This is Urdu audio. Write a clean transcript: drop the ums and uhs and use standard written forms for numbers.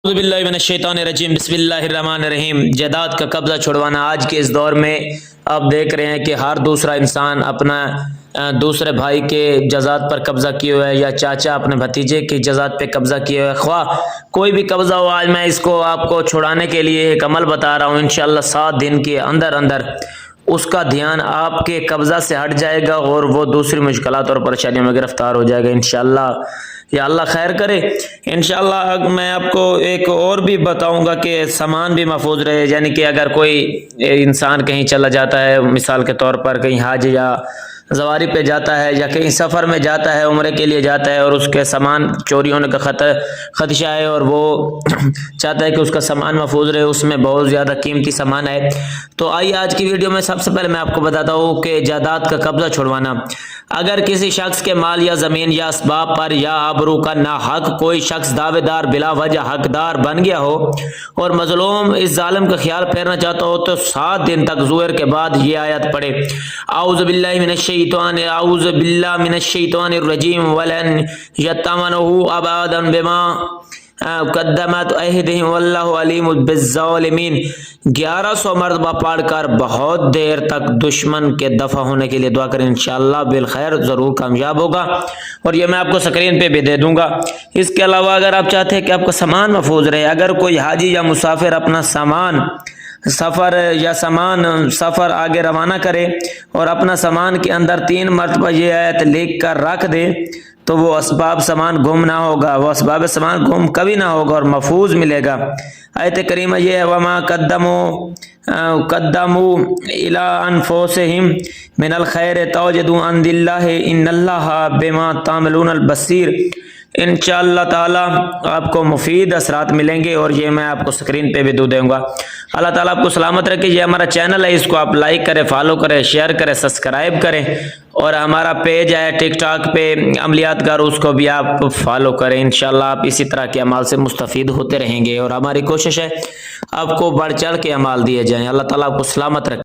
اعوذ باللہ من الشیطان الرجیم، بسم اللہ الرحمن الرحیم۔ جائیداد کا قبضہ چھڑوانا آج کے اس دور میں آپ دیکھ رہے ہیں کہ ہر دوسرا انسان اپنا دوسرے بھائی کے جائیداد پر قبضہ کیے ہوئے ہے، یا چاچا اپنے بھتیجے کی جائیداد پہ قبضہ کیے ہوئے ہے۔ خواہ کوئی بھی قبضہ ہو، آج میں اس کو آپ کو چھڑانے کے لیے ایک عمل بتا رہا ہوں۔ انشاءاللہ 7 دن کے اندر اس کا دھیان آپ کے قبضہ سے ہٹ جائے گا اور وہ دوسری مشکلات اور پریشانیوں میں گرفتار ہو جائے گا انشاءاللہ۔ یا اللہ خیر کرے انشاءاللہ۔ میں آپ کو ایک اور بھی بتاؤں گا کہ سامان بھی محفوظ رہے، یعنی کہ اگر کوئی انسان کہیں چلا جاتا ہے، مثال کے طور پر کہیں حج یا زواری پہ جاتا ہے یا کہیں سفر میں جاتا ہے، عمرے کے لیے جاتا ہے، اور اس کے سامان چوری ہونے کا خدشہ ہے اور وہ چاہتا ہے کہ اس کا سامان محفوظ رہے، اس میں بہت زیادہ قیمتی سامان ہے، تو آئیے آج کی ویڈیو میں سب سے پہلے میں آپ کو بتاتا ہوں کہ جائیداد کا قبضہ چھڑوانا۔ اگر کسی شخص کے مال یا زمین یا اسباب پر یا آبرو کا ناحق کوئی شخص دعوے دار بلا وجہ حقدار بن گیا ہو اور مظلوم اس ظالم کا خیال پھیرنا چاہتا ہو تو 7 دن تک ظہر کے بعد یہ آیت پڑھے: اعوذ باللہ من الشیطان الرجیم ولن یتمنہ ابدا بما قدمت ایدیہم واللہ علیم بالظالمین۔ 1100 مرتبہ پڑھ کر بہت دیر تک دشمن کے دفع ہونے کے لیے دعا کریں، انشاءاللہ بالخیر ضرور کامیاب ہوگا، اور یہ میں آپ کو سکرین پہ بھی دے دوں گا۔ اس کے علاوہ اگر آپ چاہتے ہیں کہ آپ کا سامان محفوظ رہے، اگر کوئی حاجی یا مسافر اپنا سفر آگے روانہ کرے اور اپنا سامان کے اندر 3 مرتبہ یہ آیت لکھ کر رکھ دے تو وہ اسباب سامان گم نہ ہوگا، وہ اسباب سامان گم کبھی نہ ہوگا اور محفوظ ملے گا۔ آیت کریمہ یہ ہے: وما قدموا الی انفسہم من الخیر تجدوا عند اللہ ان اللہ بما تعملون البصیر۔ انشاءاللہ تعالی آپ کو مفید اثرات ملیں گے، اور یہ میں آپ کو سکرین پہ بھی دوں گا۔ اللہ تعالیٰ آپ کو سلامت رکھے۔ یہ ہمارا چینل ہے، اس کو آپ لائک کریں، فالو کریں، شیئر کریں، سبسکرائب کریں، اور ہمارا پیج ہے ٹک ٹاک پہ عملیات گار، اس کو بھی آپ فالو کریں۔ انشاءاللہ آپ اسی طرح کے اعمال سے مستفید ہوتے رہیں گے، اور ہماری کوشش ہے آپ کو بڑھ چڑھ کے اعمال دیے جائیں۔ اللہ تعالیٰ آپ کو سلامت رکھے۔